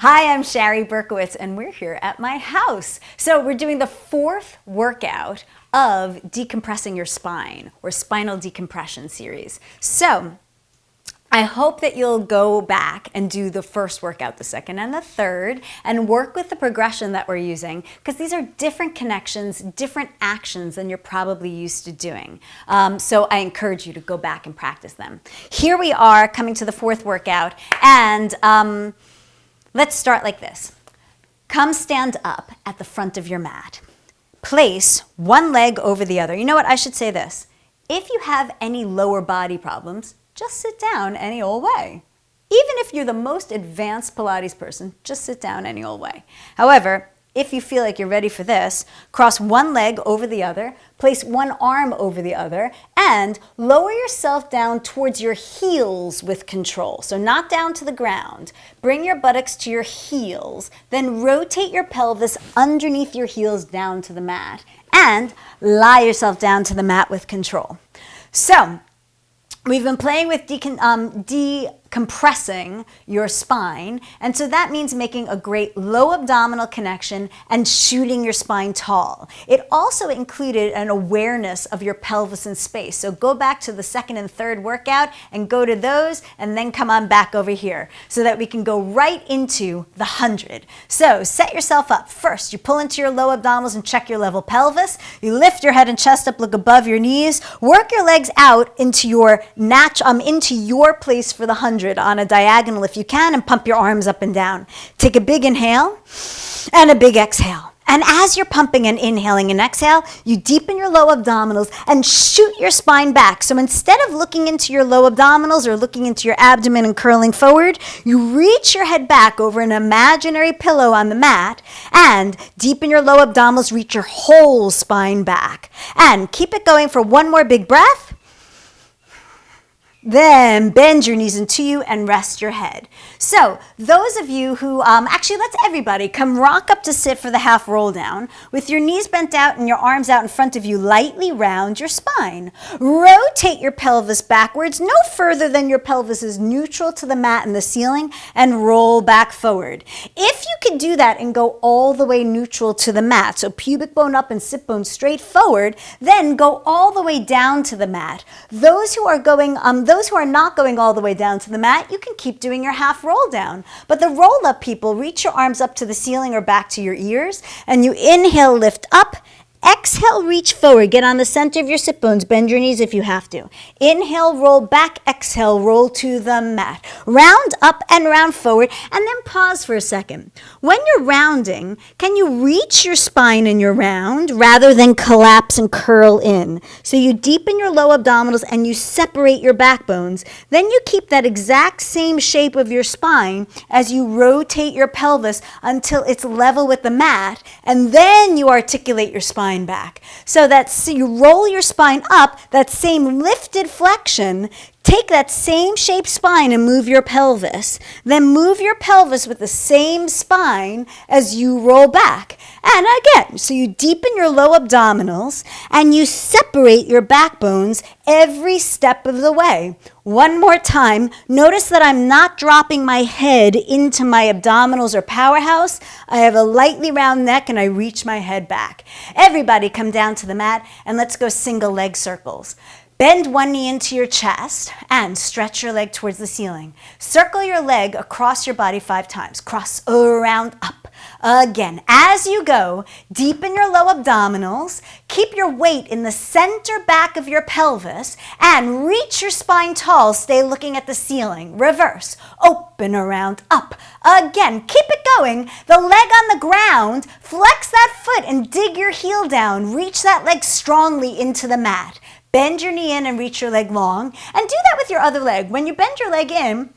Hi, I'm Shari Berkowitz, and we're here at my house. So we're doing the fourth workout of decompressing your spine, or spinal decompression series. So I hope that you'll go back and do the first workout, the second and the third, and work with the progression that we're using, because these are different connections, different actions than you're probably used to doing. So I encourage you to go back and practice them. Here we are coming to the fourth workout, and let's start like this. Come stand up at the front of your mat. Place one leg over the other. You know what? I should say this. If you have any lower body problems, just sit down any old way. Even if you're the most advanced Pilates person, just sit down any old way. However, if you feel like you're ready for this, cross one leg over the other, place one arm over the other, and lower yourself down towards your heels with control. So not down to the ground. Bring your buttocks to your heels, then rotate your pelvis underneath your heels down to the mat, and lie yourself down to the mat with control. So we've been playing with decompressing your spine, and so that means making a great low abdominal connection and shooting your spine tall. It also included an awareness of your pelvis in space. So go back to the second and third workout and go to those, and then come on back over here so that we can go right into the 100. So set yourself up. First, you pull into your low abdominals and check your level pelvis. You lift your head and chest up, look above your knees. Work your legs out into your into your place for the 100 on a diagonal if you can, and pump your arms up and down. Take a big inhale and a big exhale. And as you're pumping and inhaling and exhale, you deepen your low abdominals and shoot your spine back. So instead of looking into your low abdominals or looking into your abdomen and curling forward, you reach your head back over an imaginary pillow on the mat and deepen your low abdominals, reach your whole spine back. And keep it going for one more big breath. Then bend your knees into you and rest your head. So those of you who, actually let's everybody come rock up to sit for the half roll down. With your knees bent out and your arms out in front of you, lightly round your spine. Rotate your pelvis backwards, no further than your pelvis is neutral to the mat and the ceiling, and roll back forward. If you could do that and go all the way neutral to the mat, so pubic bone up and sit bone straight forward, then go all the way down to the mat. Those who are not going all the way down to the mat, you can keep doing your half roll down. But the roll up people, reach your arms up to the ceiling or back to your ears, and you inhale, lift up. Exhale, reach forward. Get on the center of your sit bones. Bend your knees if you have to. Inhale, roll back. Exhale, roll to the mat. Round up and round forward, and then pause for a second. When you're rounding, can you reach your spine in your round rather than collapse and curl in? So you deepen your low abdominals and you separate your backbones. Then you keep that exact same shape of your spine as you rotate your pelvis until it's level with the mat, and then you articulate your spine back. So you roll your spine up, that same lifted flexion, take that same shaped spine and move your pelvis. Then move your pelvis with the same spine as you roll back. And again, so you deepen your low abdominals and you separate your backbones every step of the way. One more time, notice that I'm not dropping my head into my abdominals or powerhouse. I have a lightly round neck and I reach my head back. Everybody come down to the mat and let's go single leg circles. Bend one knee into your chest and stretch your leg towards the ceiling. Circle your leg across your body 5 times. Cross around, up. Again, as you go, deepen your low abdominals, keep your weight in the center back of your pelvis, and reach your spine tall. Stay looking at the ceiling. Reverse, open around, up. Again, keep it going. The leg on the ground, flex that foot and dig your heel down. Reach that leg strongly into the mat. Bend your knee in and reach your leg long, and do that with your other leg. When you bend your leg in,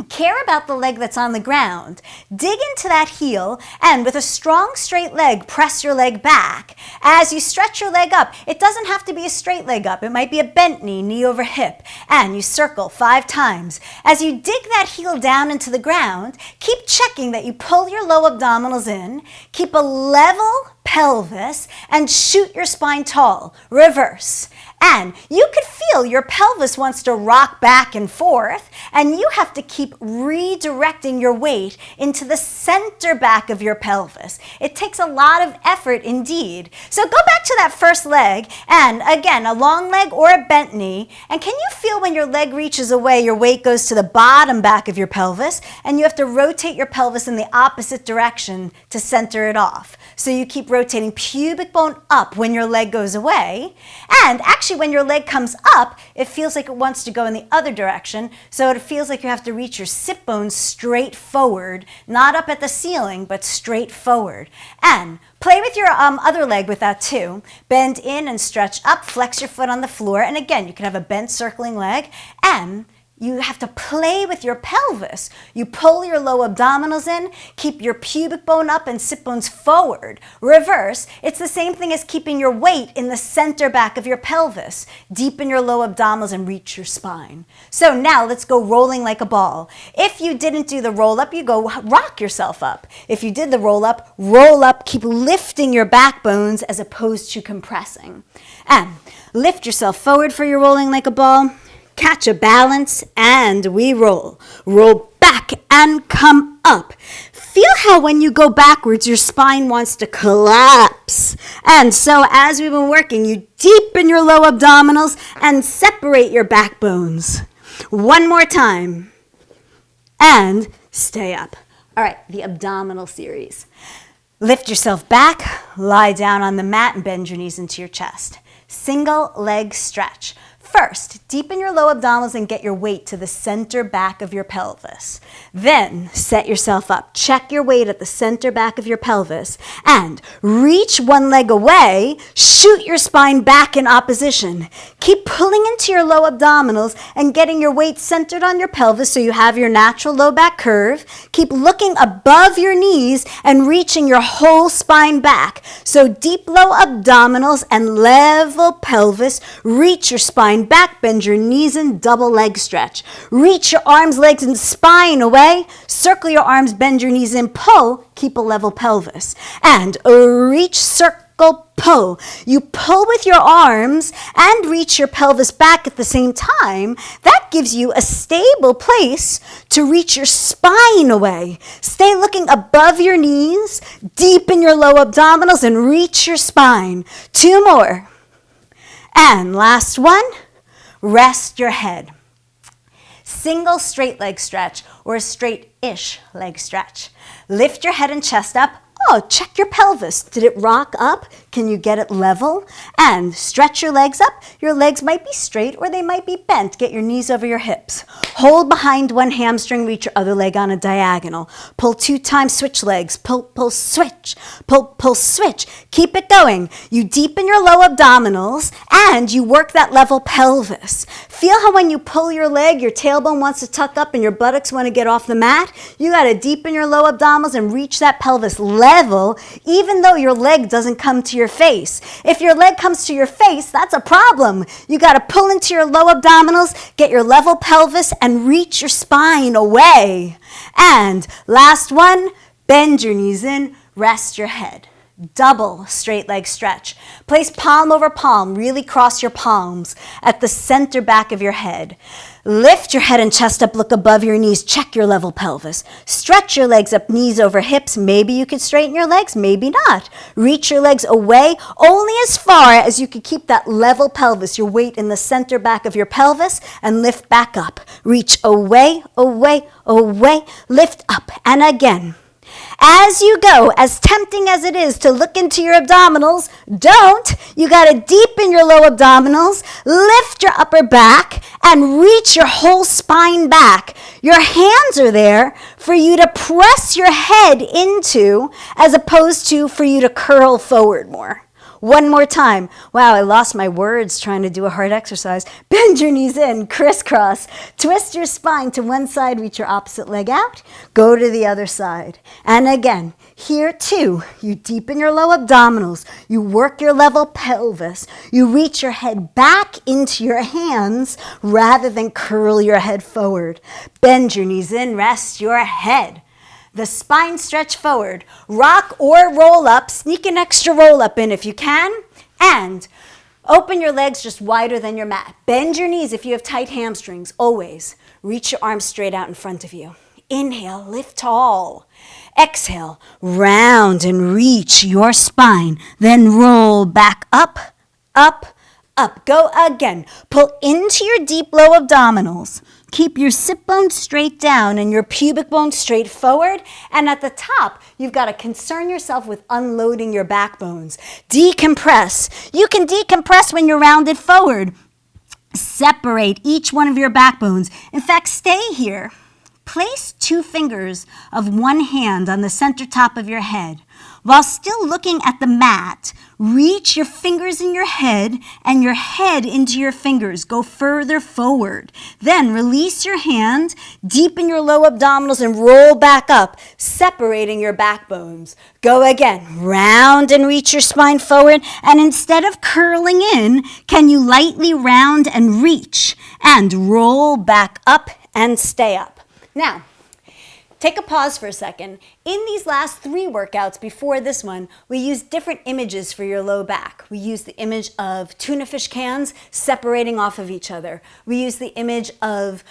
care about the leg that's on the ground. Dig into that heel, and with a strong straight leg, press your leg back. As you stretch your leg up, it doesn't have to be a straight leg up. It might be a bent knee, knee over hip, and you circle 5 times. As you dig that heel down into the ground, keep checking that you pull your low abdominals in, keep a level pelvis, and shoot your spine tall. Reverse. And you could feel your pelvis wants to rock back and forth, and you have to keep redirecting your weight into the center back of your pelvis. It takes a lot of effort indeed. So go back to that first leg, and again, a long leg or a bent knee. And can you feel when your leg reaches away, your weight goes to the bottom back of your pelvis, and you have to rotate your pelvis in the opposite direction to center it off. So you keep rotating pubic bone up when your leg goes away, and actually when your leg comes up, it feels like it wants to go in the other direction, so it feels like you have to reach your sit bones straight forward, not up at the ceiling, but straight forward. And play with your other leg with that too. Bend in and stretch up, flex your foot on the floor, and again, you can have a bent circling leg, and you have to play with your pelvis. You pull your low abdominals in, keep your pubic bone up and sit bones forward. Reverse, it's the same thing as keeping your weight in the center back of your pelvis. Deepen your low abdominals and reach your spine. So now let's go rolling like a ball. If you didn't do the roll up, you go rock yourself up. If you did the roll up, keep lifting your backbones as opposed to compressing. And lift yourself forward for your rolling like a ball. Catch a balance, and we roll. Roll back and come up. Feel how when you go backwards, your spine wants to collapse. And so as we've been working, you deepen your low abdominals and separate your backbones. One more time. And stay up. All right, the abdominal series. Lift yourself back, lie down on the mat, and bend your knees into your chest. Single leg stretch. First, deepen your low abdominals and get your weight to the center back of your pelvis. Then, set yourself up. Check your weight at the center back of your pelvis and reach one leg away. Shoot your spine back in opposition. Keep pulling into your low abdominals and getting your weight centered on your pelvis so you have your natural low back curve. Keep looking above your knees and reaching your whole spine back. So deep low abdominals and level pelvis. Reach your spine back, bend your knees in, double leg stretch. Reach your arms, legs, and spine away. Circle your arms, bend your knees in, pull, keep a level pelvis. And reach, circle, pull. You pull with your arms and reach your pelvis back at the same time. That gives you a stable place to reach your spine away. Stay looking above your knees, deepen your low abdominals, and reach your spine. Two more. And last one. Rest your head. Single straight leg stretch or a straight-ish leg stretch. Lift your head and chest up. Oh, check your pelvis. Did it rock up? Can you get it level? And stretch your legs up. Your legs might be straight or they might be bent. Get your knees over your hips. Hold behind one hamstring. Reach your other leg on a diagonal. Pull 2 times, switch legs. Pull, pull, switch. Pull, pull, switch. Keep it going. You deepen your low abdominals and you work that level pelvis. Feel how when you pull your leg, your tailbone wants to tuck up and your buttocks want to get off the mat. You got to deepen your low abdominals and reach that pelvis level, even though your leg doesn't come to your face. If your leg comes to your face, that's a problem. You got to pull into your low abdominals, get your level pelvis, and reach your spine away. And last one, bend your knees in, rest your head. Double straight leg stretch. Place palm over palm. Really cross your palms at the center back of your head. Lift your head and chest up. Look above your knees. Check your level pelvis. Stretch your legs up, knees over hips. Maybe you could straighten your legs, maybe not. Reach your legs away only as far as you could keep that level pelvis, your weight in the center back of your pelvis, and lift back up. Reach away, away, away. Lift up. And again. As you go, as tempting as it is to look into your abdominals, don't. You got to deepen your low abdominals, lift your upper back, and reach your whole spine back. Your hands are there for you to press your head into, as opposed to for you to curl forward more. One more time. Wow, I lost my words trying to do a hard exercise. Bend your knees in, crisscross. Twist your spine to one side, reach your opposite leg out. Go to the other side. And again, here too, you deepen your low abdominals. You work your level pelvis. You reach your head back into your hands rather than curl your head forward. Bend your knees in, rest your head. The spine stretch forward, rock or roll up, sneak an extra roll up in if you can, and Open your legs just wider than your mat. Bend your knees if you have tight hamstrings, always. Reach your arms straight out in front of you. Inhale, lift tall. Exhale, round and reach your spine. Then roll back up, up, up. Go again. Pull into your deep low abdominals. Keep your sit bones straight down and your pubic bone straight forward. And at the top, you've got to concern yourself with unloading your back bones. Decompress. You can decompress when you're rounded forward. Separate each one of your back bones. In fact, stay here. Place 2 fingers of one hand on the center top of your head. While still looking at the mat, reach your fingers in your head and your head into your fingers. Go further forward. Then release your hand, deepen your low abdominals and roll back up, separating your back bones. Go again. Round and reach your spine forward. And instead of curling in, can you lightly round and reach and roll back up and stay up? Now, take a pause for a second. In these last 3 workouts before this one, we used different images for your low back. We used the image of tuna fish cans separating off of each other. We used the image of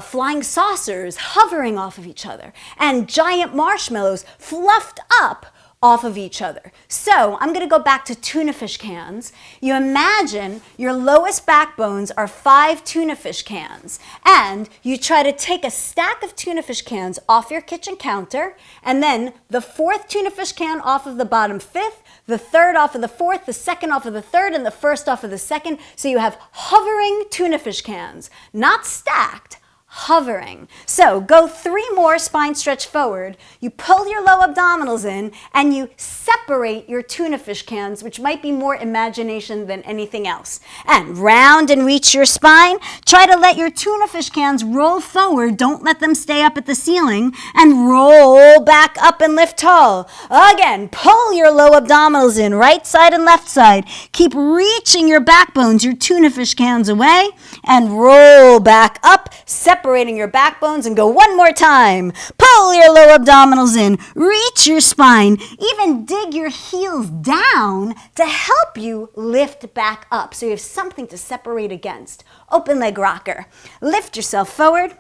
flying saucers hovering off of each other and giant marshmallows fluffed up off of each other. So I'm going to go back to tuna fish cans. You imagine your lowest back bones are 5 tuna fish cans, and you try to take a stack of tuna fish cans off your kitchen counter, and then the 4th tuna fish can off of the bottom 5th, the 3rd off of the 4th, the 2nd off of the 3rd, and the 1st off of the 2nd. So you have hovering tuna fish cans, not stacked, hovering. So go 3 more, spine stretch forward. You pull your low abdominals in and you separate your tuna fish cans, which might be more imagination than anything else. And round and reach your spine. Try to let your tuna fish cans roll forward. Don't let them stay up at the ceiling. And roll back up and lift tall. Again, pull your low abdominals in, right side and left side. Keep reaching your back bones, your tuna fish cans away. And roll back up, separating your back bones, and go one more time. Pull your low abdominals in, reach your spine, even dig your heels down to help you lift back up so you have something to separate against. Open leg rocker. Lift yourself forward.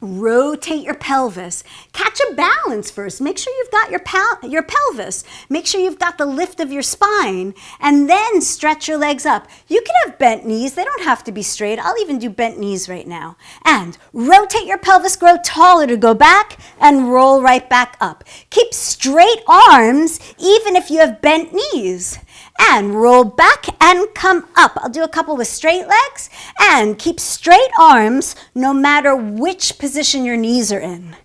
Rotate your pelvis. Catch a balance first. Make sure you've got your pelvis. Make sure you've got the lift of your spine. And then stretch your legs up. You can have bent knees. They don't have to be straight. I'll even do bent knees right now. And rotate your pelvis. Grow taller to go back and roll right back up. Keep straight arms even if you have bent knees. And roll back and come up. I'll do a couple with straight legs. And keep straight arms no matter which position your knees are in.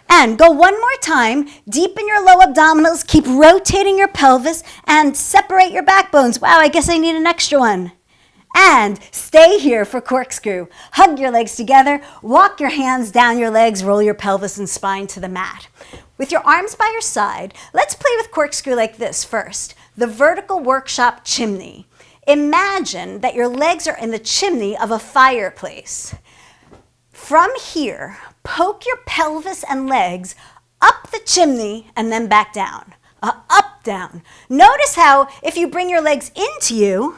And go one more time. Deepen your low abdominals. Keep rotating your pelvis and separate your back bones. Wow, I guess I need an extra one. And stay here for corkscrew. Hug your legs together. Walk your hands down your legs. Roll your pelvis and spine to the mat. With your arms by your side, let's play with corkscrew like this first. The vertical workshop chimney. Imagine that your legs are in the chimney of a fireplace. From here, poke your pelvis and legs up the chimney and then back down. Up, down. Notice how if you bring your legs into you,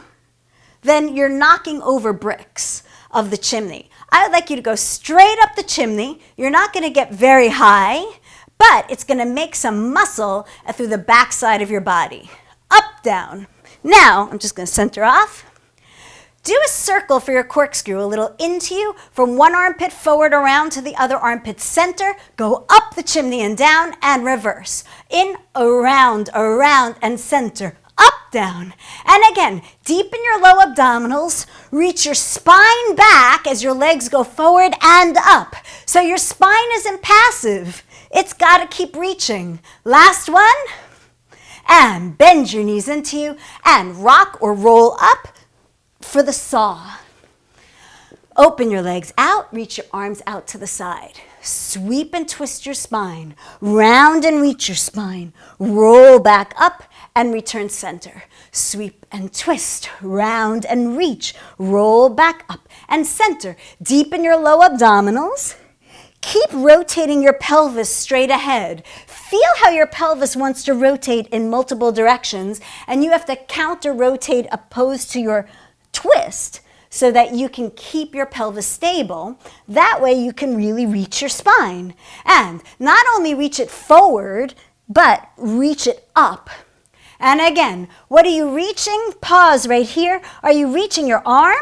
then you're knocking over bricks of the chimney. I would like you to go straight up the chimney. You're not going to get very high, but it's going to make some muscle through the backside of your body. Up, down. Now, I'm just going to center off. Do a circle for your corkscrew, a little into you, from one armpit forward around to the other armpit center. Go up the chimney and down and reverse. In, around, and center. Up, down. And again, deepen your low abdominals. Reach your spine back as your legs go forward and up. So your spine isn't passive. It's got to keep reaching. Last one. And bend your knees into you and rock or roll up for the saw. Open your legs out, reach your arms out to the side. Sweep and twist your spine. Round and reach your spine. Roll back up and return center. Sweep and twist, round and reach. Roll back up and center. Deepen your low abdominals. Keep rotating your pelvis straight ahead. Feel how your pelvis wants to rotate in multiple directions, and you have to counter-rotate opposed to your twist so that you can keep your pelvis stable. That way you can really reach your spine. And not only reach it forward, but reach it up. And again, what are you reaching? Pause right here. Are you reaching your arm?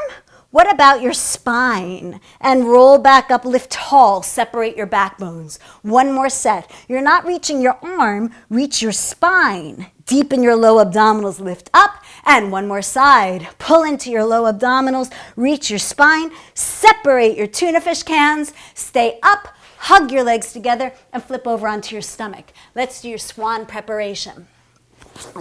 What about your spine? And roll back up, lift tall, separate your backbones. One more set. You're not reaching your arm, reach your spine. Deepen your low abdominals, lift up, and one more side. Pull into your low abdominals, reach your spine, separate your tuna fish cans, stay up, hug your legs together, and flip over onto your stomach. Let's do your swan preparation.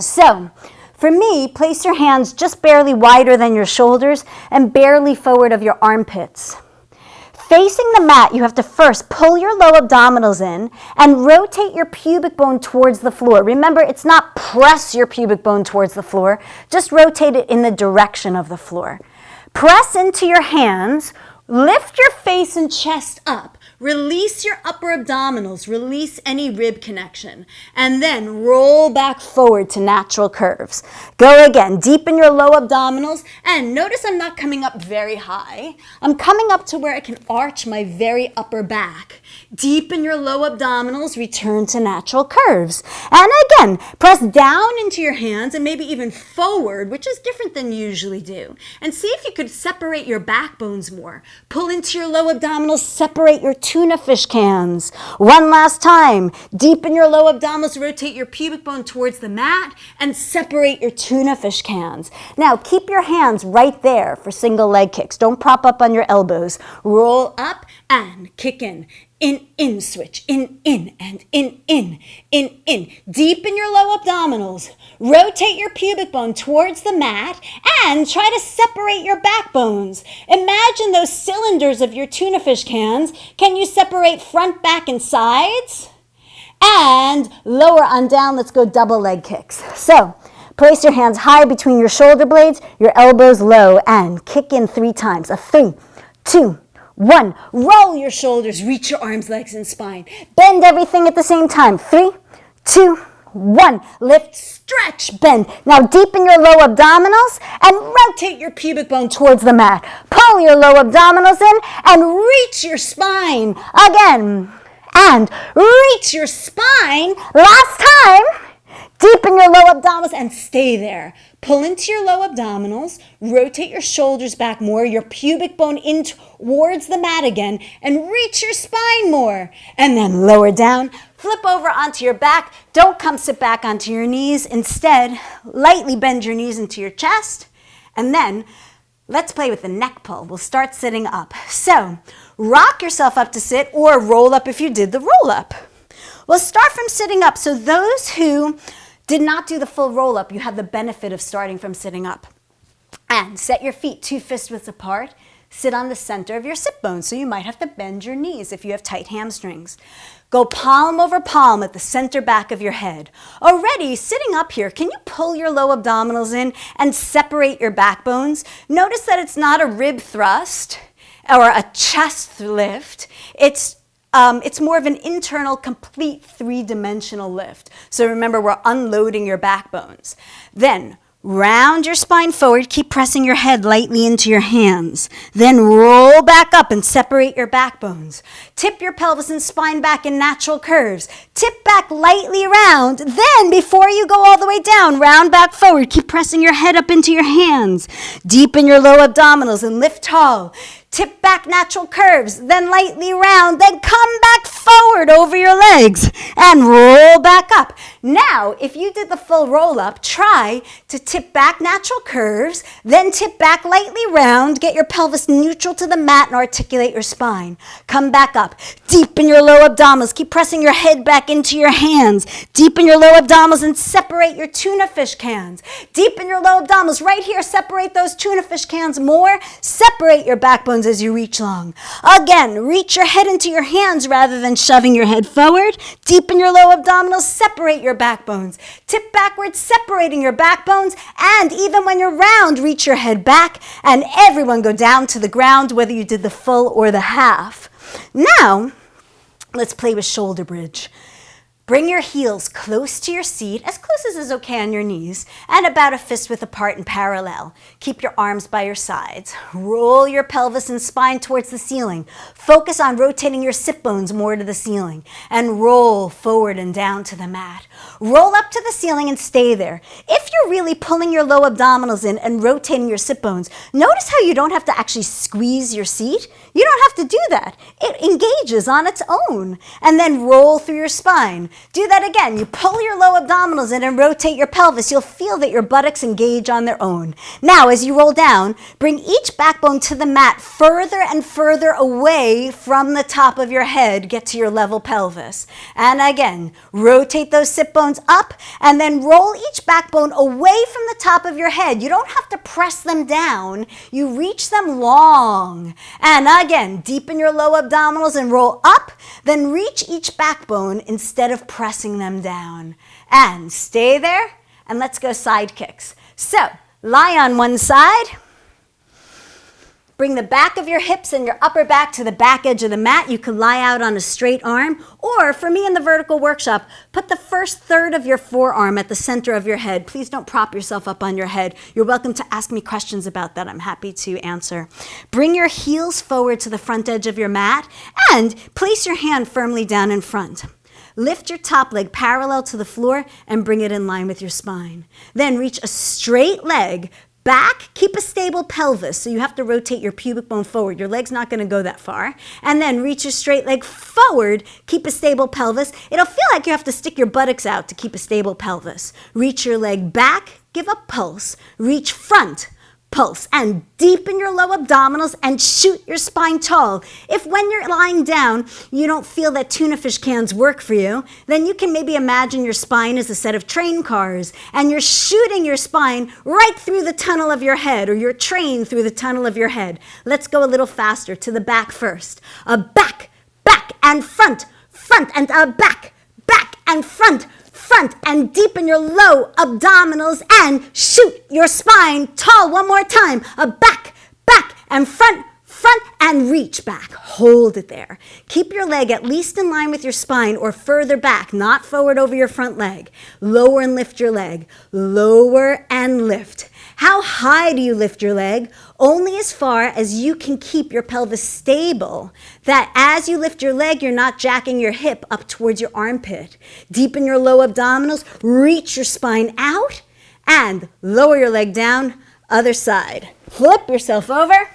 So, for me, place your hands just barely wider than your shoulders and barely forward of your armpits. Facing the mat, you have to first pull your low abdominals in and rotate your pubic bone towards the floor. Remember, it's not press your pubic bone towards the floor, just rotate it in the direction of the floor. Press into your hands, lift your face and chest up. Release your upper abdominals, release any rib connection, and then roll back forward to natural curves. Go again, deepen your low abdominals, and notice I'm not coming up very high. I'm coming up to where I can arch my very upper back. Deepen your low abdominals, return to natural curves. And again, press down into your hands and maybe even forward, which is different than you usually do. And see if you could separate your backbones more. Pull into your low abdominals, separate your tuna fish cans. One last time. Deepen your low abdominals, rotate your pubic bone towards the mat, and separate your tuna fish cans. Now, keep your hands right there for single leg kicks. Don't prop up on your elbows. Roll up and kick in. In, switch, in, and in. Deepen your low abdominals. Rotate your pubic bone towards the mat and try to separate your backbones. Imagine those cylinders of your tuna fish cans. Can you separate front, back, and sides? And lower on down, let's go double leg kicks. So, place your hands high between your shoulder blades, your elbows low, and kick in 3 times. 3, 2, 1. Roll your shoulders, reach your arms, legs, and spine. Bend everything at the same time. 3, 2, 1. Lift, stretch, bend. Now deepen your low abdominals and rotate your pubic bone towards the mat. Pull your low abdominals in and reach your spine. Again. And reach your spine. Last time. Deepen your low abdominals and stay there. Pull into your low abdominals, rotate your shoulders back more, your pubic bone in towards the mat again, and reach your spine more. And then lower down, flip over onto your back. Don't come sit back onto your knees. Instead, lightly bend your knees into your chest. And then let's play with the neck pull. We'll start sitting up. So, rock yourself up to sit or roll up if you did the roll up. We'll start from sitting up. So those who did not do the full roll up, you have the benefit of starting from sitting up. And set your feet 2 fist widths apart. Sit on the center of your sit bone, so you might have to bend your knees if you have tight hamstrings. Go palm over palm at the center back of your head. Already, sitting up here, can you pull your low abdominals in and separate your backbones? Notice that it's not a rib thrust or a chest lift. It's more of an internal, complete 3-dimensional lift. So remember, we're unloading your backbones. Then, round your spine forward. Keep pressing your head lightly into your hands. Then roll back up and separate your backbones. Tip your pelvis and spine back in natural curves. Tip back lightly round. Then, before you go all the way down, round back forward. Keep pressing your head up into your hands. Deepen your low abdominals and lift tall. Tip back natural curves, then lightly round, then come back forward over your legs and roll back up. Now, if you did the full roll up, try to tip back natural curves, then tip back lightly round, get your pelvis neutral to the mat and articulate your spine. Come back up. Deepen your low abdominals. Keep pressing your head back into your hands. Deepen your low abdominals and separate your tuna fish cans. Deepen your low abdominals. Right here, separate those tuna fish cans more. Separate your backbones as you reach long. Again, reach your head into your hands rather than shoving your head forward. Deepen your low abdominals, separate your backbones. Tip backwards, separating your backbones, and even when you're round, reach your head back, and everyone go down to the ground, whether you did the full or the half. Now, let's play with shoulder bridge. Bring your heels close to your seat, as close as is okay on your knees, and about a fist width apart and parallel. Keep your arms by your sides. Roll your pelvis and spine towards the ceiling. Focus on rotating your sit bones more to the ceiling, and roll forward and down to the mat. Roll up to the ceiling and stay there. If you're really pulling your low abdominals in and rotating your sit bones, notice how you don't have to actually squeeze your seat. You don't have to do that. It engages on its own. And then roll through your spine. Do that again. You pull your low abdominals in and rotate your pelvis. You'll feel that your buttocks engage on their own. Now, as you roll down, bring each backbone to the mat further and further away from the top of your head. Get to your level pelvis. And again, rotate those sit bones up and then roll each backbone away from the top of your head. You don't have to press them down. You reach them long. And again, deepen your low abdominals and roll up. Then reach each backbone instead of pressing them down. And stay there, and let's go side kicks. So, lie on one side. Bring the back of your hips and your upper back to the back edge of the mat. You can lie out on a straight arm, or for me in the vertical workshop, put the first third of your forearm at the center of your head. Please don't prop yourself up on your head. You're welcome to ask me questions about that. I'm happy to answer. Bring your heels forward to the front edge of your mat and place your hand firmly down in front. Lift your top leg parallel to the floor and bring it in line with your spine. Then reach a straight leg back, keep a stable pelvis, so you have to rotate your pubic bone forward. Your leg's not going to go that far. And then reach your straight leg forward, keep a stable pelvis. It'll feel like you have to stick your buttocks out to keep a stable pelvis. Reach your leg back, give a pulse, reach front, pulse, and deepen your low abdominals and shoot your spine tall. If when you're lying down, you don't feel that tuna fish cans work for you, then you can maybe imagine your spine as a set of train cars, and you're shooting your spine right through the tunnel of your head, or your train through the tunnel of your head. Let's go a little faster to the back first. A back, back and front, front and a back, back and front, front, and deepen your low abdominals and shoot your spine tall. One more time. A back, back, and front, front, and reach back. Hold it there. Keep your leg at least in line with your spine or further back, not forward over your front leg. Lower and lift your leg. Lower and lift. How high do you lift your leg? Only as far as you can keep your pelvis stable. That as you lift your leg, you're not jacking your hip up towards your armpit. Deepen your low abdominals, reach your spine out, and lower your leg down, other side. Flip yourself over.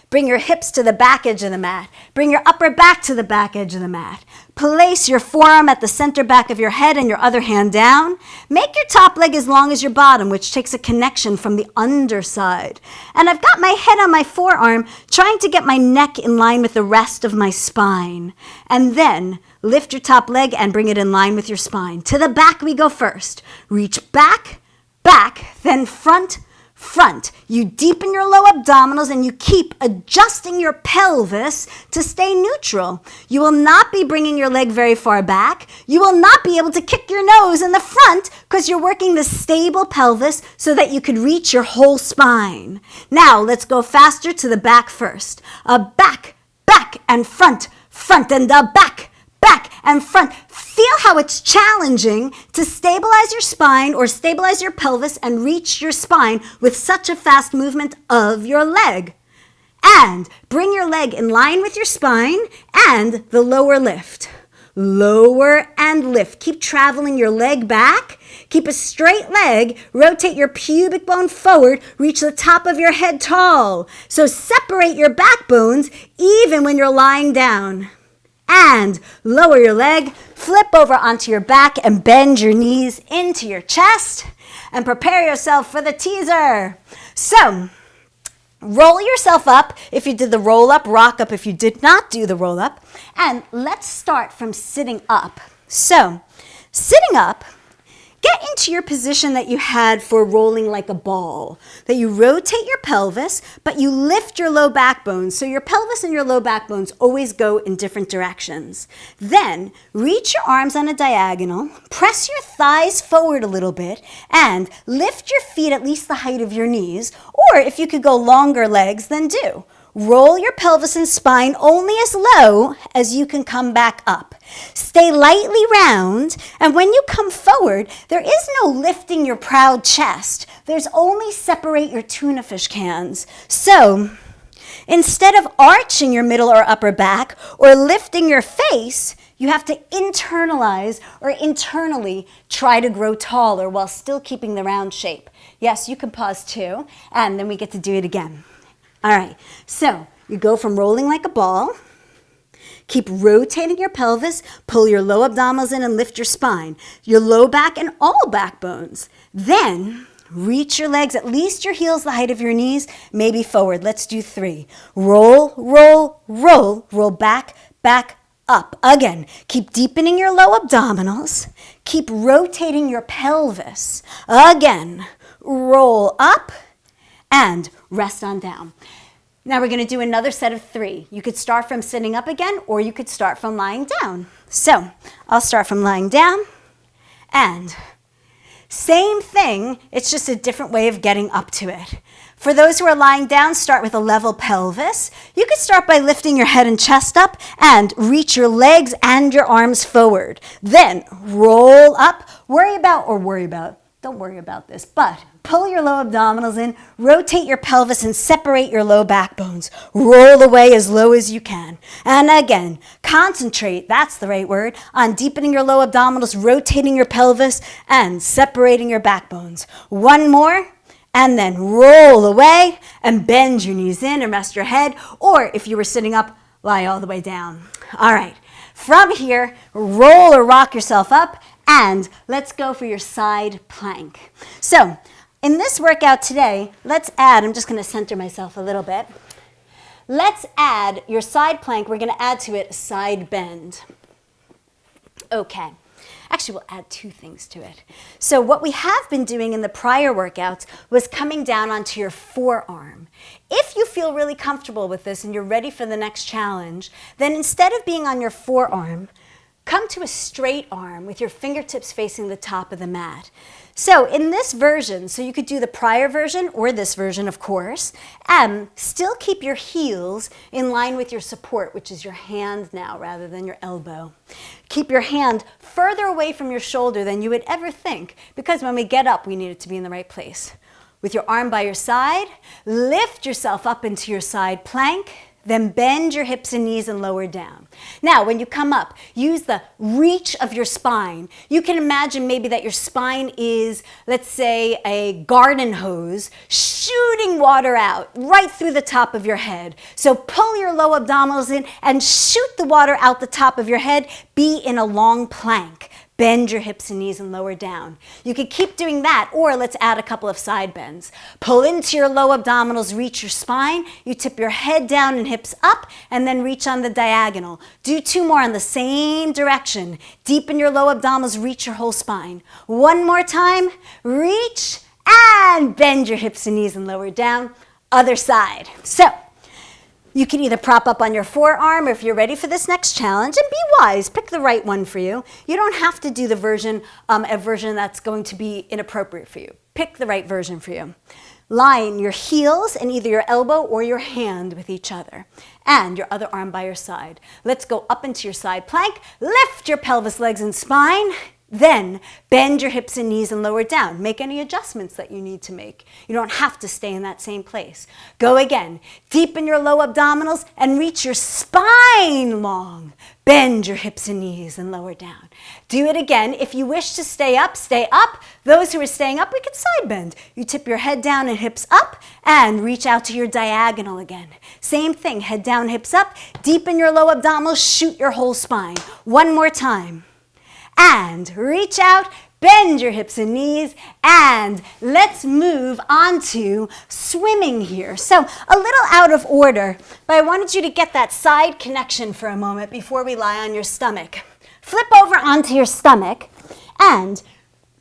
Bring your hips to the back edge of the mat. Bring your upper back to the back edge of the mat. Place your forearm at the center back of your head and your other hand down. Make your top leg as long as your bottom, which takes a connection from the underside. And I've got my head on my forearm, trying to get my neck in line with the rest of my spine. And then lift your top leg and bring it in line with your spine. To the back we go first. Reach back, back, then front, front. You deepen your low abdominals and you keep adjusting your pelvis to stay neutral. You will not be bringing your leg very far back. You will not be able to kick your nose in the front because you're working the stable pelvis so that you could reach your whole spine. Now let's go faster to the back first. A back, back and front, front, and a back, back and front. Feel how it's challenging to stabilize your spine or stabilize your pelvis and reach your spine with such a fast movement of your leg. And bring your leg in line with your spine and the lower lift. Lower and lift. Keep traveling your leg back. Keep a straight leg. Rotate your pubic bone forward. Reach the top of your head tall. So separate your backbones even when you're lying down. And lower your leg, flip over onto your back and bend your knees into your chest and prepare yourself for the teaser. So, roll yourself up if you did the roll up, rock up if you did not do the roll up, and let's start from sitting up. So, sitting up, get into your position that you had for rolling like a ball, that you rotate your pelvis, but you lift your low back bones. So your pelvis and your low back bones always go in different directions. Then reach your arms on a diagonal, press your thighs forward a little bit, and lift your feet at least the height of your knees, or if you could go longer legs, then do. roll your pelvis and spine only as low as you can come back up. Stay lightly round, and when you come forward, there is no lifting your proud chest. There's only separate your tuna fish cans. So, instead of arching your middle or upper back or lifting your face, you have to internalize or internally try to grow taller while still keeping the round shape. Yes, you can pause too, and then we get to do it again. All right, so you go from rolling like a ball. Keep rotating your pelvis, pull your low abdominals in and lift your spine, your low back and all back bones. Then reach your legs, at least your heels the height of your knees, maybe forward. Let's do 3. Roll, roll, roll, roll back, back, up. Again, keep deepening your low abdominals. Keep rotating your pelvis. Again, roll up and rest on down. Now we're going to do another set of 3. You could start from sitting up again, or you could start from lying down. So I'll start from lying down, and same thing, it's just a different way of getting up to it. For those who are lying down, start with a level pelvis. You could start by lifting your head and chest up and reach your legs and your arms forward. Then roll up, don't worry about this, but pull your low abdominals in, rotate your pelvis and separate your low back bones. Roll away as low as you can. And again, concentrate, that's the right word, on deepening your low abdominals, rotating your pelvis and separating your back bones. One more, and then roll away and bend your knees in and rest your head, or if you were sitting up, lie all the way down. All right, from here, roll or rock yourself up, and let's go for your side plank. So, in this workout today, let's add, I'm just going to center myself a little bit. Let's add your side plank, we're going to add to it a side bend. Okay. Actually, we'll add 2 things to it. So what we have been doing in the prior workouts was coming down onto your forearm. If you feel really comfortable with this and you're ready for the next challenge, then instead of being on your forearm, come to a straight arm with your fingertips facing the top of the mat. So in this version, so you could do the prior version or this version, of course, still keep your heels in line with your support, which is your hand now rather than your elbow. Keep your hand further away from your shoulder than you would ever think, because when we get up, we need it to be in the right place. With your arm by your side, lift yourself up into your side plank, then bend your hips and knees and lower down. Now, when you come up, use the reach of your spine. You can imagine maybe that your spine is, let's say, a garden hose shooting water out right through the top of your head. So pull your low abdominals in and shoot the water out the top of your head. Be in a long plank. Bend your hips and knees and lower down. You could keep doing that, or let's add a couple of side bends. Pull into your low abdominals, reach your spine. You tip your head down and hips up, and then reach on the diagonal. Do 2 more in the same direction. Deepen your low abdominals, reach your whole spine. 1 more time, reach, and bend your hips and knees and lower down. Other side. So, you can either prop up on your forearm, or if you're ready for this next challenge, and be wise, pick the right one for you. You don't have to do the version, a version that's going to be inappropriate for you. Pick the right version for you. Line your heels and either your elbow or your hand with each other, and your other arm by your side. Let's go up into your side plank. Lift your pelvis, legs, and spine. Then bend your hips and knees and lower down. Make any adjustments that you need to make. You don't have to stay in that same place. Go again. Deepen your low abdominals and reach your spine long. Bend your hips and knees and lower down. Do it again. If you wish to stay up, stay up. Those who are staying up, we can side bend. You tip your head down and hips up and reach out to your diagonal again. Same thing, head down, hips up. Deepen your low abdominals, shoot your whole spine. 1 more time. And reach out, bend your hips and knees, and let's move on to swimming here. So a little out of order, but I wanted you to get that side connection for a moment before we lie on your stomach. Flip over onto your stomach and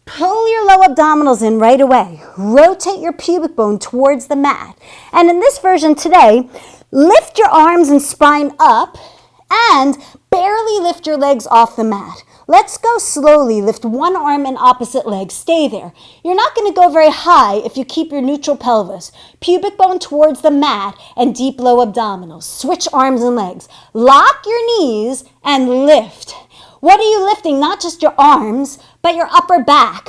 pull your low abdominals in right away. Rotate your pubic bone towards the mat. And in this version today, lift your arms and spine up and barely lift your legs off the mat. Let's go slowly. Lift one arm and opposite leg. Stay there. You're not going to go very high if you keep your neutral pelvis. Pubic bone towards the mat and deep low abdominals. Switch arms and legs. Lock your knees and lift. What are you lifting? Not just your arms, but your upper back.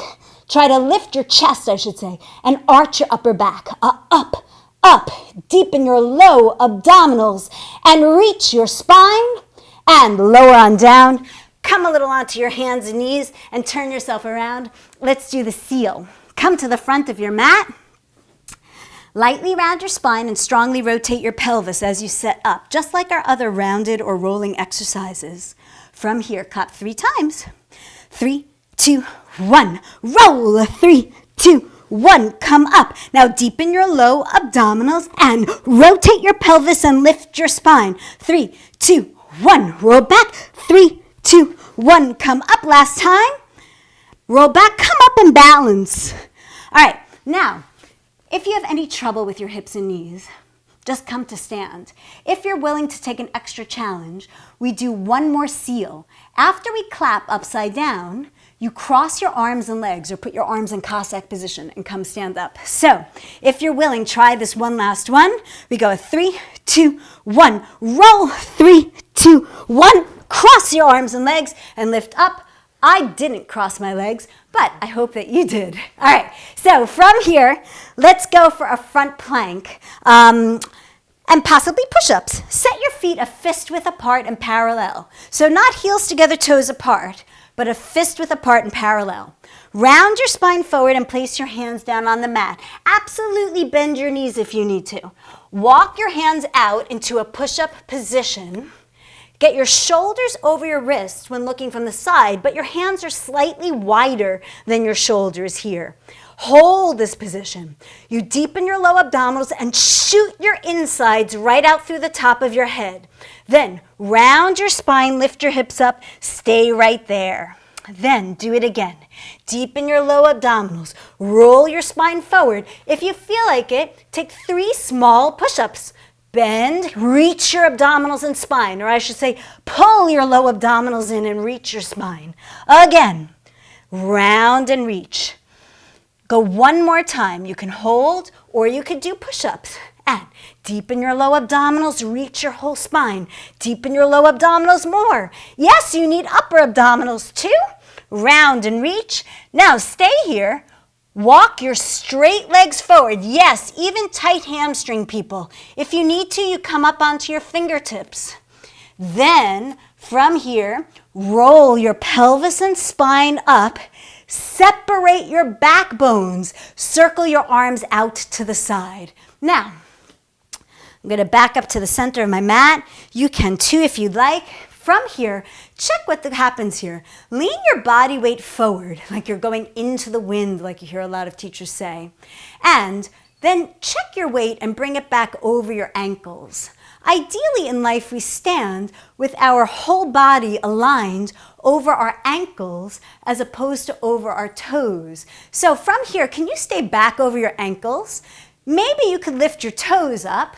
Try to lift your chest, I should say, and arch your upper back. Up, up. Deepen your low abdominals and reach your spine and lower on down. Come a little onto your hands and knees and turn yourself around. Let's do the seal. Come to the front of your mat. Lightly round your spine and strongly rotate your pelvis as you set up, just like our other rounded or rolling exercises. From here, clap 3 times. 3, 2, 1. Roll. 3, 2, 1. Come up. Now deepen your low abdominals and rotate your pelvis and lift your spine. 3, 2, 1. Roll back. 3, 2, 1. Come up. Last time. Roll back. Come up and balance. All right. Now, if you have any trouble with your hips and knees, just come to stand. If you're willing to take an extra challenge, we do one more seal. After we clap upside down, you cross your arms and legs or put your arms in Cossack position and come stand up. So if you're willing, try this one last one. We go 3, 2, 1. Roll. 3, 2, 1. Cross your arms and legs and lift up. I didn't cross my legs, but I hope that you did. All right, so from here, let's go for a front plank and possibly push-ups. Set your feet a fist width apart and parallel. So not heels together, toes apart, but a fist width apart and parallel. Round your spine forward and place your hands down on the mat. Absolutely bend your knees if you need to. Walk your hands out into a push-up position. Get your shoulders over your wrists when looking from the side, but your hands are slightly wider than your shoulders here. Hold this position. You deepen your low abdominals and shoot your insides right out through the top of your head. Then round your spine, lift your hips up, stay right there. Then do it again. Deepen your low abdominals, roll your spine forward. If you feel like it, take 3 small push-ups. Bend, reach your abdominals and spine, or I should say, pull your low abdominals in and reach your spine. Again, round and reach. Go one more time. You can hold or you could do push-ups. And deepen your low abdominals, reach your whole spine. Deepen your low abdominals more. Yes, you need upper abdominals too. Round and reach. Now stay here. Walk your straight legs forward. Yes, even tight hamstring people. If you need to, you come up onto your fingertips. Then, from here, roll your pelvis and spine up. Separate your backbones. Circle your arms out to the side. Now, I'm going to back up to the center of my mat. You can too if you'd like. From here, check what happens here. Lean your body weight forward, like you're going into the wind, like you hear a lot of teachers say. And then check your weight and bring it back over your ankles. Ideally in life, we stand with our whole body aligned over our ankles as opposed to over our toes. So from here, can you stay back over your ankles? Maybe you could lift your toes up.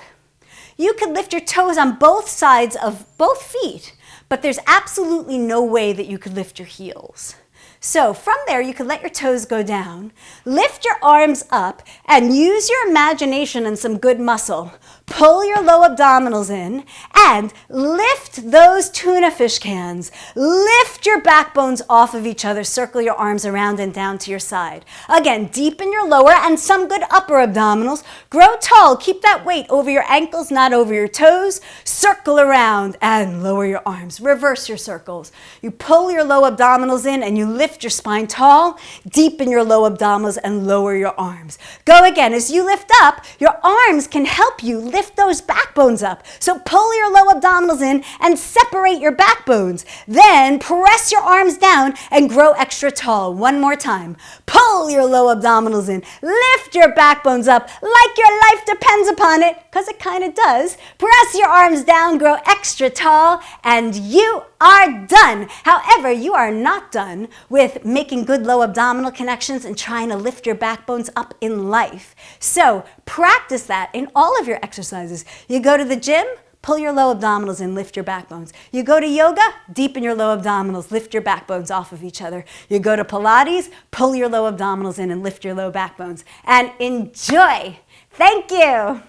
You could lift your toes on both sides of both feet. But there's absolutely no way that you could lift your heels. So from there, you could let your toes go down, lift your arms up, and use your imagination and some good muscle. Pull your low abdominals in and lift those tuna fish cans. Lift your backbones off of each other. Circle your arms around and down to your side. Again, deepen your lower and some good upper abdominals. Grow tall. Keep that weight over your ankles, not over your toes. Circle around and lower your arms. Reverse your circles. You pull your low abdominals in and you lift your spine tall. Deepen your low abdominals and lower your arms. Go again. As you lift up, your arms can help you lift those backbones up. So pull your low abdominals in and separate your backbones. Then press your arms down and grow extra tall. One more time. Pull your low abdominals in. Lift your backbones up like your life depends upon it, because it kind of does. Press your arms down, grow extra tall, and you are done. However, you are not done with making good low abdominal connections and trying to lift your backbones up in life. So practice that in all of your exercises. You go to the gym, pull your low abdominals in, lift your backbones. You go to yoga, deepen your low abdominals, lift your backbones off of each other. You go to Pilates, pull your low abdominals in and lift your low backbones. And enjoy! Thank you!